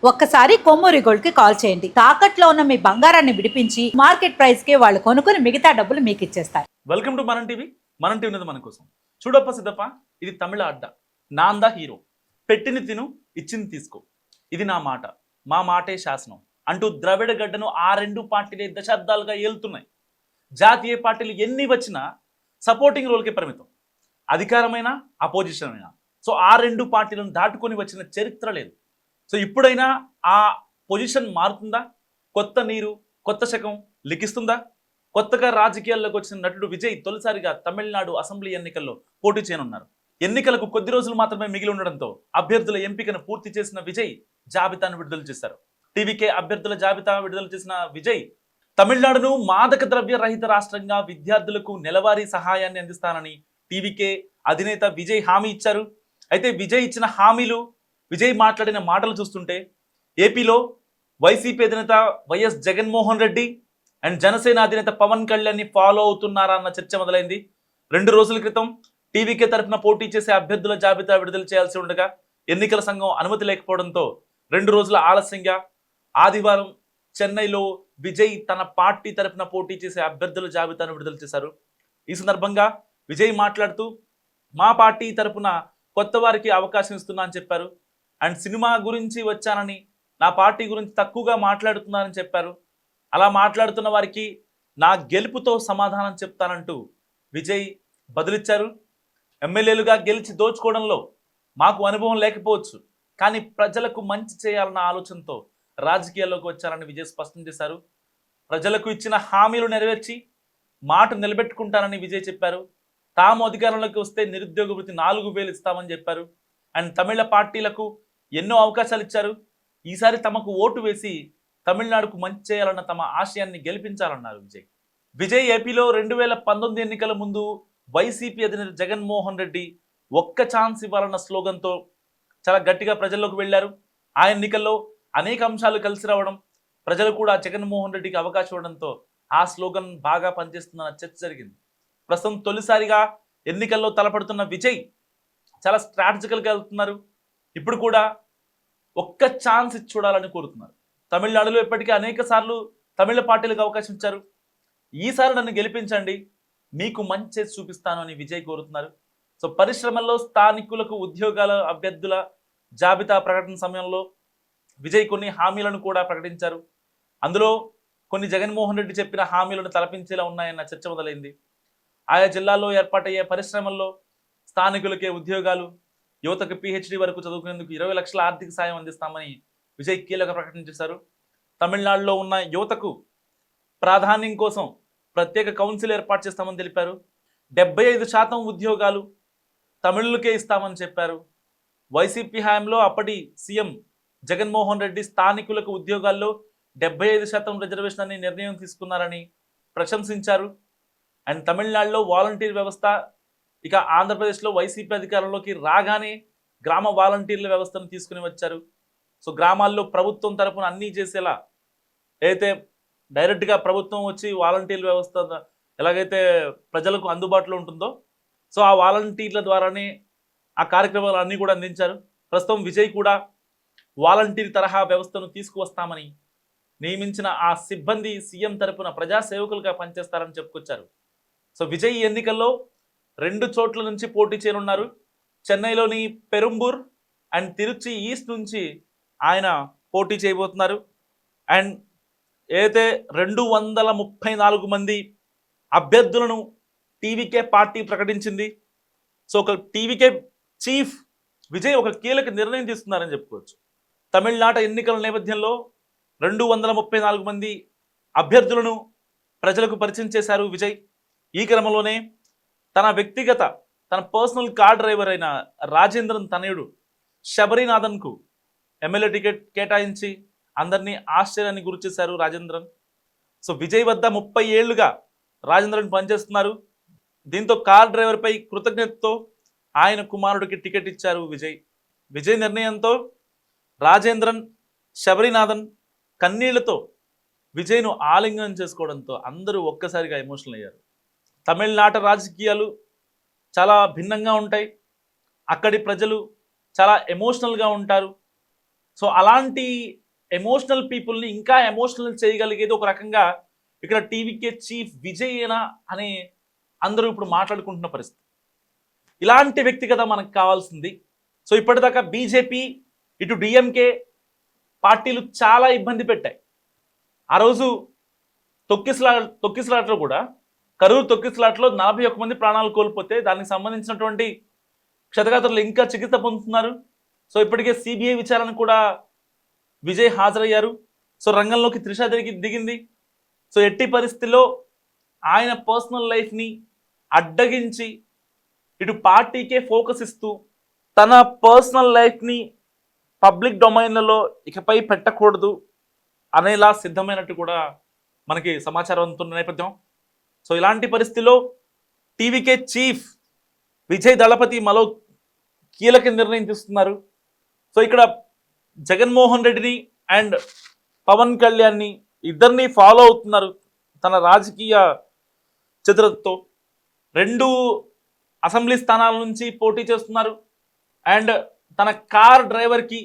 ఒక్కసారి కొమ్మూరి గోల్డ్ కి కాల్ చేయండి. తాకట్లో ఉన్న మీ బంగారాన్ని విడిపించి మార్కెట్ ప్రైస్ కి వాళ్ళు కొనుక్కుని మిగతా డబ్బులు మీకు ఇచ్చేస్తారు. వెల్కమ్ టు మనం టీవీ. మనం టీవీ ఉన్నది మన కోసం. చూడప్ప సిద్ధప్ప, ఇది తమిళ అడ్డ. నాందా హీరో. పెట్టిని తిను, ఇచ్చింది తీసుకో. ఇది నా మాట, మా మాటే శాసనం అంటూ ద్రవిడ గడ్డను ఆ రెండు పార్టీలే దశాబ్దాలుగా ఏలుతున్నాయి. జాతీయ పార్టీలు ఎన్ని వచ్చినా సపోర్టింగ్ రోల్కే పరిమితం. అధికారమైన అపోజిషన్ అయినా సో ఆ రెండు పార్టీలను దాటుకొని వచ్చిన చరిత్ర లేదు. సో ఇప్పుడైనా ఆ పొజిషన్ మారుతుందా? కొత్త నీరు, కొత్త శకం లిఖిస్తుందా? కొత్తగా రాజకీయాల్లోకి వచ్చిన నటుడు విజయ్ తొలిసారిగా తమిళనాడు అసెంబ్లీ ఎన్నికల్లో పోటీ చేయనున్నారు. ఎన్నికలకు కొద్ది రోజులు మాత్రమే మిగిలి ఉండడంతో అభ్యర్థుల ఎంపికను పూర్తి చేసిన విజయ్ జాబితాను విడుదల చేశారు. టీవీకే అభ్యర్థుల జాబితా విడుదల చేసిన విజయ్ తమిళనాడును మాదక ద్రవ్య రహిత రాష్ట్రంగా విద్యార్థులకు నెలవారీ సహాయాన్ని అందిస్తానని టీవీకే అధినేత విజయ్ హామీ ఇచ్చారు. అయితే విజయ్ ఇచ్చిన హామీలు, విజయ్ మాట్లాడిన మాటలు చూస్తుంటే ఏపీలో వైసీపీ అధినేత వైఎస్ జగన్మోహన్ రెడ్డి అండ్ జనసేన అధినేత పవన్ కళ్యాణ్ని ఫాలో అవుతున్నారా అన్న చర్చ మొదలైంది. 2 రోజుల క్రితం టీవీకే తరఫున పోటీ చేసే అభ్యర్థుల జాబితా విడుదల చేయాల్సి ఉండగా ఎన్నికల సంఘం అనుమతి లేకపోవడంతో 2 రోజుల ఆలస్యంగా ఆదివారం చెన్నైలో విజయ్ తన పార్టీ తరఫున పోటీ చేసే అభ్యర్థుల జాబితాను విడుదల చేశారు. ఈ సందర్భంగా విజయ్ మాట్లాడుతూ మా పార్టీ తరఫున కొత్త వారికి అవకాశం ఇస్తున్నా అని చెప్పారు. అండ్ సినిమా గురించి వచ్చానని, నా పార్టీ గురించి తక్కువగా మాట్లాడుతున్నానని చెప్పారు. అలా మాట్లాడుతున్న వారికి నా గెలుపుతో సమాధానం చెప్తానంటూ విజయ్ బదులిచ్చారు. ఎమ్మెల్యేలుగా గెలిచి దోచుకోవడంలో మాకు అనుభవం లేకపోవచ్చు, కానీ ప్రజలకు మంచి చేయాలన్న ఆలోచనతో రాజకీయాల్లోకి వచ్చారని విజయ్ స్పష్టం చేశారు. ప్రజలకు ఇచ్చిన హామీలు నెరవేర్చి మాట నిలబెట్టుకుంటానని విజయ్ చెప్పారు. తాము అధికారంలోకి వస్తే నిరుద్యోగ వృత్తి 4,000 ఇస్తామని చెప్పారు. అండ్ తమిళ పార్టీలకు ఎన్నో అవకాశాలు ఇచ్చారు. ఈసారి తమకు ఓటు వేసి తమిళనాడుకు మంచి చేయాలన్న తమ ఆశయాన్ని గెలిపించాలన్నారు విజయ్ ఏపీలో 2019 ఎన్నికల ముందు వైసీపీ అధినేత జగన్మోహన్ రెడ్డి ఒక్క ఛాన్స్ ఇవ్వాలన్న స్లోగన్తో చాలా గట్టిగా ప్రజల్లోకి వెళ్లారు. ఆ ఎన్నికల్లో అనేక అంశాలు కలిసి రావడం, ప్రజలు కూడా జగన్మోహన్ రెడ్డికి అవకాశం ఇవ్వడంతో ఆ స్లోగన్ బాగా పనిచేస్తుందన్న చర్చ జరిగింది. ప్రస్తుతం తొలిసారిగా ఎన్నికల్లో తలపడుతున్న విజయ్ చాలా స్ట్రాటజికల్గా వెళ్తున్నారు. ఇప్పుడు కూడా ఒక్క ఛాన్స్ ఇచ్చి చూడాలని కోరుతున్నారు. తమిళనాడులో ఇప్పటికీ అనేక సార్లు తమిళ పార్టీలకు అవకాశం ఇచ్చారు. ఈసారి నన్ను గెలిపించండి, మీకు మంచి చేసి చూపిస్తాను అని విజయ్ కోరుతున్నారు. సో పరిశ్రమల్లో స్థానికులకు ఉద్యోగాల అభ్యర్థుల జాబితా ప్రకటన సమయంలో విజయ్ కొన్ని హామీలను కూడా ప్రకటించారు. అందులో కొన్ని జగన్మోహన్ రెడ్డి చెప్పిన హామీలను తలపించేలా ఉన్నాయన్న చర్చ మొదలైంది. ఆయా జిల్లాల్లో ఏర్పాటయ్యే పరిశ్రమల్లో స్థానికులకే ఉద్యోగాలు, యువతకు PhD వరకు చదువుకునేందుకు 20 లక్షల ఆర్థిక సాయం అందిస్తామని విజయ్ కీలక ప్రకటన చేశారు. తమిళనాడులో ఉన్న యువతకు ప్రాధాన్యం కోసం ప్రత్యేక కౌన్సిల్ ఏర్పాటు చేస్తామని తెలిపారు. 75% ఉద్యోగాలు తమిళులకే ఇస్తామని చెప్పారు. వైసీపీ హయాంలో అప్పటి సీఎం జగన్మోహన్ రెడ్డి స్థానికులకు ఉద్యోగాల్లో 75% రిజర్వేషన్ అని నిర్ణయం తీసుకున్నారని ప్రశంసించారు. అండ్ తమిళనాడులో వాలంటీర్ వ్యవస్థ, ఇక ఆంధ్రప్రదేశ్లో వైసీపీ అధికారంలోకి రాగానే గ్రామ వాలంటీర్ల వ్యవస్థను తీసుకుని వచ్చారు. సో గ్రామాల్లో ప్రభుత్వం తరపున అన్నీ చేసేలా, అయితే డైరెక్ట్గా ప్రభుత్వం వచ్చి వాలంటీర్ల వ్యవస్థ ఎలాగైతే ప్రజలకు అందుబాటులో ఉంటుందో సో ఆ వాలంటీర్ల ద్వారానే ఆ కార్యక్రమాలు అన్నీ కూడా అందించారు. ప్రస్తుతం విజయ్ కూడా వాలంటీర్ తరహా వ్యవస్థను తీసుకువస్తామని, నియమించిన ఆ సిబ్బంది సీఎం తరపున ప్రజాసేవకులుగా పనిచేస్తారని చెప్పుకొచ్చారు. సో విజయ్ ఎన్నికల్లో 2 చోట్ల నుంచి పోటీ చేయనున్నారు. చెన్నైలోని పెరుంబూర్ అండ్ తిరుచి ఈస్ట్ నుంచి ఆయన పోటీ చేయబోతున్నారు. అండ్ ఏదైతే 234 మంది అభ్యర్థులను టీవీకే పార్టీ ప్రకటించింది. సో ఒక టీవీకే చీఫ్ విజయ్ ఒక కీలక నిర్ణయం తీసుకున్నారని చెప్పుకోవచ్చు. తమిళనాడు ఎన్నికల నేపథ్యంలో 234 మంది అభ్యర్థులను ప్రజలకు పరిచయం చేశారు విజయ్. ఈ క్రమంలోనే తన పర్సనల్ కార్ డ్రైవర్ అయిన రాజేంద్రన్ తనయుడు శబరినాథన్కు ఎమ్మెల్యే టికెట్ కేటాయించి అందరినీ ఆశ్చర్యానికి గురిచేశారు రాజేంద్రన్. సో విజయ్ వద్ద 30 ఏళ్లుగా రాజేంద్రన్ పనిచేస్తున్నారు. దీంతో కార్ డ్రైవర్పై కృతజ్ఞతతో ఆయన కుమారుడికి టికెట్ ఇచ్చారు విజయ్ నిర్ణయంతో రాజేంద్రన్, శబరినాథన్ కన్నీళ్లతో విజయ్ను ఆలింగనం చేసుకోవడంతో అందరూ ఒక్కసారిగా ఎమోషనల్ అయ్యారు. తమిళనాట రాజకీయాలు చాలా భిన్నంగా ఉంటాయి. అక్కడి ప్రజలు చాలా ఎమోషనల్గా ఉంటారు. సో అలాంటి ఎమోషనల్ పీపుల్ని ఇంకా ఎమోషనల్ చేయగలిగేది ఒక రకంగా ఇక్కడ టీవీకే చీఫ్ విజయేనా అని అందరూ ఇప్పుడు మాట్లాడుకుంటున్న పరిస్థితి. ఇలాంటి వ్యక్తి కదా మనకు కావాల్సింది. సో ఇప్పటిదాకా బీజేపీ ఇటు డిఎంకే పార్టీలు చాలా ఇబ్బంది పెట్టాయి. ఆ రోజు తొక్కిసలాటలో కూడా కరూరు తొక్కిసలాటలో 41 మంది ప్రాణాలు కోల్పోతే దానికి సంబంధించినటువంటి క్షతగాత్రులు ఇంకా చికిత్స పొందుతున్నారు. సో ఇప్పటికే సిబిఐ విచారణ కూడా విజయ్ హాజరయ్యారు. సో రంగంలోకి త్రిష దిగింది. సో ఎట్టి పరిస్థితుల్లో ఆయన పర్సనల్ లైఫ్ని అడ్డగించి ఇటు పార్టీకే ఫోకస్ ఇస్తూ తన పర్సనల్ లైఫ్ని పబ్లిక్ డొమైన్లలో ఇకపై పెట్టకూడదు అనేలా సిద్ధమైనట్టు కూడా మనకి సమాచారం అందుతున్న నేపథ్యం. సో ఇలాంటి పరిస్థితిలో టీవీకే చీఫ్ విజయ్ దళపతి మరో కీలక నిర్ణయం తీసుకున్నారు. సో ఇక్కడ జగన్మోహన్ రెడ్డిని అండ్ పవన్ కళ్యాణ్ని ఇద్దరిని ఫాలో అవుతున్నారు తన రాజకీయ చతురతతో. 2 అసెంబ్లీ స్థానాల నుంచి పోటీ చేస్తున్నారు. అండ్ తన కార్ డ్రైవర్కి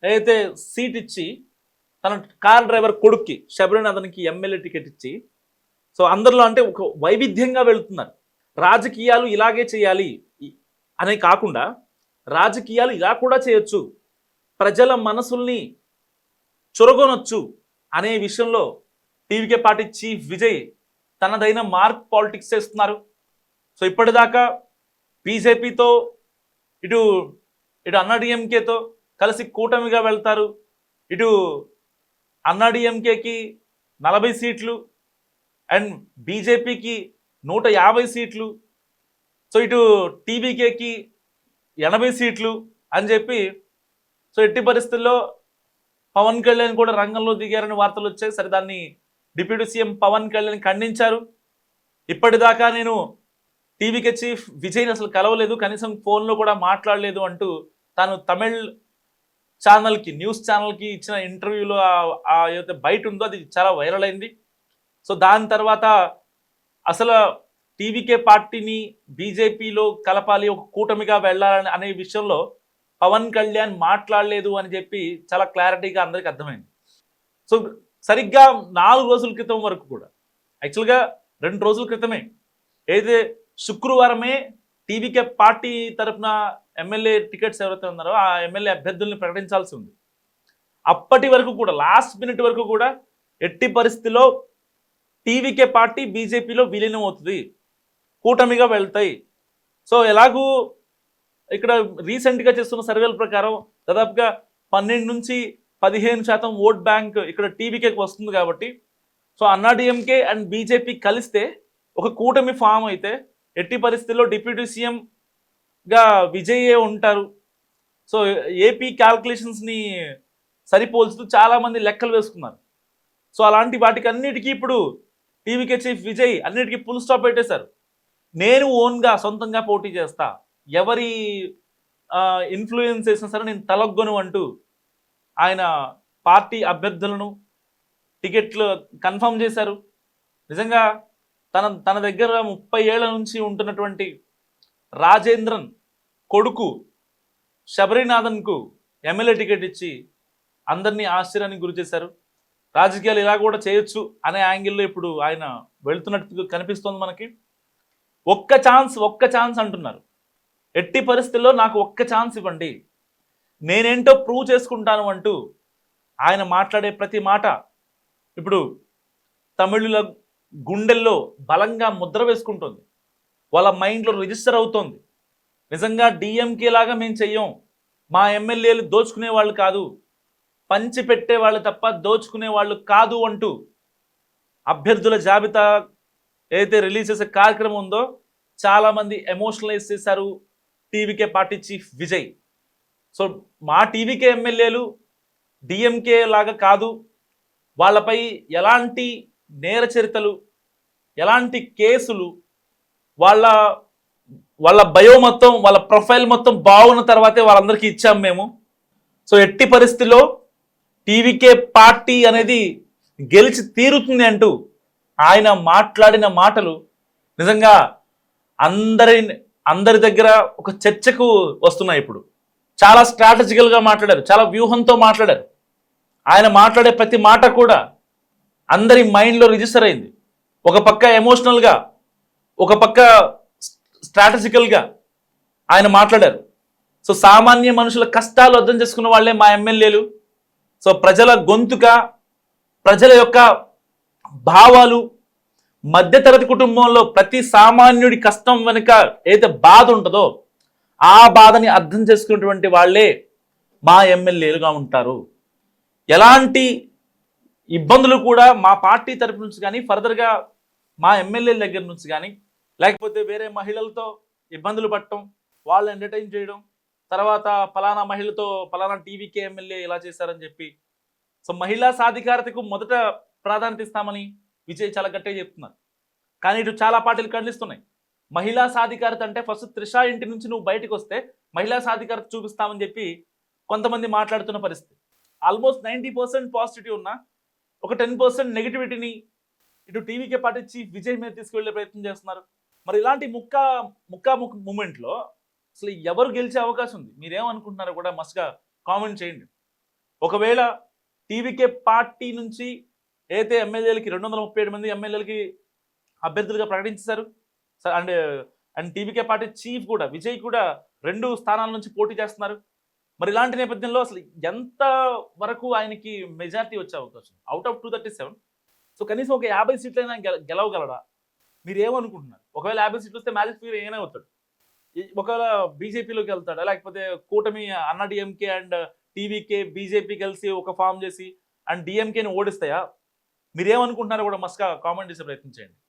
ఏదైతే సీట్ ఇచ్చి తన కార్ డ్రైవర్ కొడుక్కి శబరినాథన్కి ఎమ్మెల్యే టికెట్ ఇచ్చి సో అందరిలో అంటే ఒక వైవిధ్యంగా వెళుతున్నారు. రాజకీయాలు ఇలాగే చేయాలి అనే కాకుండా రాజకీయాలు ఇలా కూడా చేయొచ్చు, ప్రజల మనసుల్ని చురగొనొచ్చు అనే విషయంలో టీవీకే పార్టీ చీఫ్ విజయ్ తనదైన మార్క్ పాలిటిక్స్ చేస్తున్నారు. సో ఇప్పటిదాకా బీజేపీతో ఇటు అన్నాడీఎంకేతో కలిసి కూటమిగా వెళ్తారు. ఇటు అన్నాడీఎంకేకి 40 సీట్లు అండ్ బీజేపీకి 150 సీట్లు, సో ఇటు టీవీకేకి 80 సీట్లు అని చెప్పి సో ఎట్టి పరిస్థితుల్లో పవన్ కళ్యాణ్ కూడా రంగంలో దిగారని వార్తలు వచ్చాయి. సరే, దాన్ని డిప్యూటీ సీఎం పవన్ కళ్యాణ్ ఖండించారు. ఇప్పటిదాకా నేను టీవీకే చీఫ్ విజయ్ని అసలు కలవలేదు, కనీసం ఫోన్లో కూడా మాట్లాడలేదు అంటూ తాను తమిళ్ ఛానల్కి, న్యూస్ ఛానల్కి ఇచ్చిన ఇంటర్వ్యూలో ఏదైతే బయట ఉందో అది చాలా వైరల్ అయింది. సో దాని తర్వాత అసలు టీవీకే పార్టీని బీజేపీలో కలపాలి, ఒక కూటమిగా వెళ్ళాలని అనే విషయంలో పవన్ కళ్యాణ్ మాట్లాడలేదు అని చెప్పి చాలా క్లారిటీగా అందరికీ అర్థమైంది. సో సరిగ్గా 4 రోజుల క్రితం వరకు కూడా, యాక్చువల్గా 2 రోజుల క్రితమే, ఏదైతే శుక్రవారమే టీవీకే పార్టీ తరఫున ఎమ్మెల్యే టికెట్స్ ఎవరైతే ఉన్నారో ఆ ఎమ్మెల్యే అభ్యర్థుల్ని ప్రకటించాల్సి ఉంది. అప్పటి వరకు కూడా లాస్ట్ మినిట్ వరకు కూడా ఎట్టి పరిస్థితిలో టీవీకే పార్టీ బీజేపీలో విలీనం అవుతుంది, కూటమిగా వెళ్తాయి. సో ఎలాగూ ఇక్కడ రీసెంట్గా చేస్తున్న సర్వేల ప్రకారం దాదాపుగా 12 నుంచి 15% ఓట్ బ్యాంక్ ఇక్కడ టీవీకేకి వస్తుంది కాబట్టి సో అన్నాడీఎంకే అండ్ బీజేపీ కలిస్తే ఒక కూటమి ఫామ్ అయితే ఎట్టి పరిస్థితుల్లో డిప్యూటీ సీఎంగా విజయే ఉంటారు. సో ఏపీ క్యాల్కులేషన్స్ని సరిపోల్చుతూ చాలామంది లెక్కలు వేసుకున్నారు. సో అలాంటి వాటికి అన్నిటికీ ఇప్పుడు టీవీకే చీఫ్ విజయ్ అన్నిటికీ ఫుల్ స్టాప్ పెట్టేశారు. నేను ఓన్గా సొంతంగా పోటీ చేస్తా, ఎవరి ఇన్ఫ్లుయెన్స్ చేసినా సరే నేను తలొగ్గను అంటూ ఆయన పార్టీ అభ్యర్థులను టికెట్లు కన్ఫర్మ్ చేశారు. నిజంగా తన దగ్గర 30 ఏళ్ల నుంచి ఉంటున్నటువంటి రాజేంద్రన్ కొడుకు శబరినాథన్కు ఎమ్మెల్యే టికెట్ ఇచ్చి అందరినీ ఆశ్చర్యానికి గురి చేశారు. రాజకీయాలు ఇలా కూడా చేయొచ్చు అనే యాంగిల్లో ఇప్పుడు ఆయన వెళ్తున్నట్టు కనిపిస్తోంది మనకి. ఒక్క ఛాన్స్ అంటున్నారు. ఎట్టి పరిస్థితుల్లో నాకు ఒక్క ఛాన్స్ ఇవ్వండి, నేనేంటో ప్రూవ్ చేసుకుంటాను అంటూ ఆయన మాట్లాడే ప్రతి మాట ఇప్పుడు తమిళుల గుండెల్లో బలంగా ముద్ర వేసుకుంటుంది, వాళ్ళ మైండ్లో రిజిస్టర్ అవుతోంది. నిజంగా డిఎంకే లాగా మేము చెయ్యం, మా ఎమ్మెల్యేలు దోచుకునే వాళ్ళు కాదు, పంచి పెట్టే వాళ్ళు తప్ప దోచుకునే వాళ్ళు కాదు అంటూ అభ్యర్థుల జాబితా ఏదైతే రిలీజ్ చేసే కార్యక్రమం ఉందో చాలామంది ఎమోషనలైజ్ చేశారు TVK party chief Vijay. So మా టీవీకే ఎమ్మెల్యేలు డిఎంకే లాగా కాదు, వాళ్ళపై ఎలాంటి నేర చరితలు, ఎలాంటి కేసులు, వాళ్ళ బయో మొత్తం, వాళ్ళ ప్రొఫైల్ మొత్తం బాగున్న తర్వాతే వాళ్ళందరికీ ఇచ్చాం మేము. సో ఎట్టి పరిస్థితిలో టీవీకే పార్టీ అనేది గెలిచి తీరుతుంది అంటూ ఆయన మాట్లాడిన మాటలు నిజంగా అందరి దగ్గర ఒక చర్చకు వస్తున్నాయి. ఇప్పుడు చాలా స్ట్రాటజికల్గా మాట్లాడారు, చాలా వ్యూహంతో మాట్లాడారు. ఆయన మాట్లాడే ప్రతి మాట కూడా అందరి మైండ్లో రిజిస్టర్ అయింది. ఒక పక్క ఎమోషనల్గా, ఒక పక్క స్ట్రాటజికల్గా ఆయన మాట్లాడారు. సో సామాన్య మనుషుల కష్టాలు అర్థం చేసుకున్న వాళ్ళే మా ఎమ్మెల్యేలు. సో ప్రజల గొంతుక, ప్రజల యొక్క భావాలు, మధ్యతరగతి కుటుంబంలో ప్రతి సామాన్యుడి కష్టం వెనుక ఏదైతే బాధ ఉంటుందో ఆ బాధని అర్థం చేసుకున్నటువంటి వాళ్ళే మా ఎమ్మెల్యేలుగా ఉంటారు. ఎలాంటి ఇబ్బందులు కూడా మా పార్టీ తరపు నుంచి కానీ, ఫర్దర్గా మా ఎమ్మెల్యేల దగ్గర నుంచి కానీ, లేకపోతే వేరే మహిళలతో ఇబ్బందులు పడటం, వాళ్ళు ఎంటర్టైన్ చేయడం, తర్వాత ఫలానా మహిళతో ఫలానా టీవీకే ఎమ్మెల్యే ఇలా చేశారని చెప్పి, సో మహిళా సాధికారతకు మొదట ప్రాధాన్యత ఇస్తామని విజయ్ చాలా గట్టిగా చెప్తున్నారు. కానీ ఇటు చాలా పార్టీలు ఖండిస్తున్నాయి. మహిళా సాధికారత అంటే ఫస్ట్ త్రిష ఇంటి నుంచి నువ్వు బయటకు వస్తే మహిళా సాధికారత చూపిస్తామని చెప్పి కొంతమంది మాట్లాడుతున్న పరిస్థితి. ఆల్మోస్ట్ 90% పాజిటివిటీ ఉన్న ఒక 10% నెగిటివిటీని ఇటు టీవీకే పార్టీ చీఫ్ విజయ్ మీద తీసుకువెళ్ళే ప్రయత్నం చేస్తున్నారు. మరి ఇలాంటి ముక్కా మూమెంట్లో అసలు ఎవరు గెలిచే అవకాశం ఉంది? మీరేమనుకుంటున్నారో కూడా మస్ట్గా కామెంట్ చేయండి. ఒకవేళ టీవీకే పార్టీ నుంచి అయితే ఎమ్మెల్యేలకి 237 మంది ఎమ్మెల్యేలకి అభ్యర్థులుగా ప్రకటించారు అండ్ టీవీకే పార్టీ చీఫ్ కూడా విజయ్ కూడా 2 స్థానాల నుంచి పోటీ చేస్తున్నారు. మరి ఇలాంటి నేపథ్యంలో అసలు ఎంత వరకు ఆయనకి మెజారిటీ వచ్చే అవకాశం? అవుట్ ఆఫ్ 237, సో కనీసం ఒక 50 సీట్లైనా గెలవగలడా? మీరు ఏమనుకుంటున్నారు? ఒకవేళ 50 సీట్లు వస్తే మ్యాజిక్ ఫిగర్ ఏమైనా అవుతాడు. ఒకవేళ బీజేపీలోకి వెళ్తాడా, లేకపోతే కూటమి అన్నా డిఎంకే అండ్ టీవీకే బీజేపీ కలిసి ఒక ఫామ్ చేసి అండ్ డిఎంకేని ఓడిస్తాయా? మీరేమనుకుంటున్నారో కూడా మస్ట్గా కామెంట్ చేసే ప్రయత్నం చేయండి.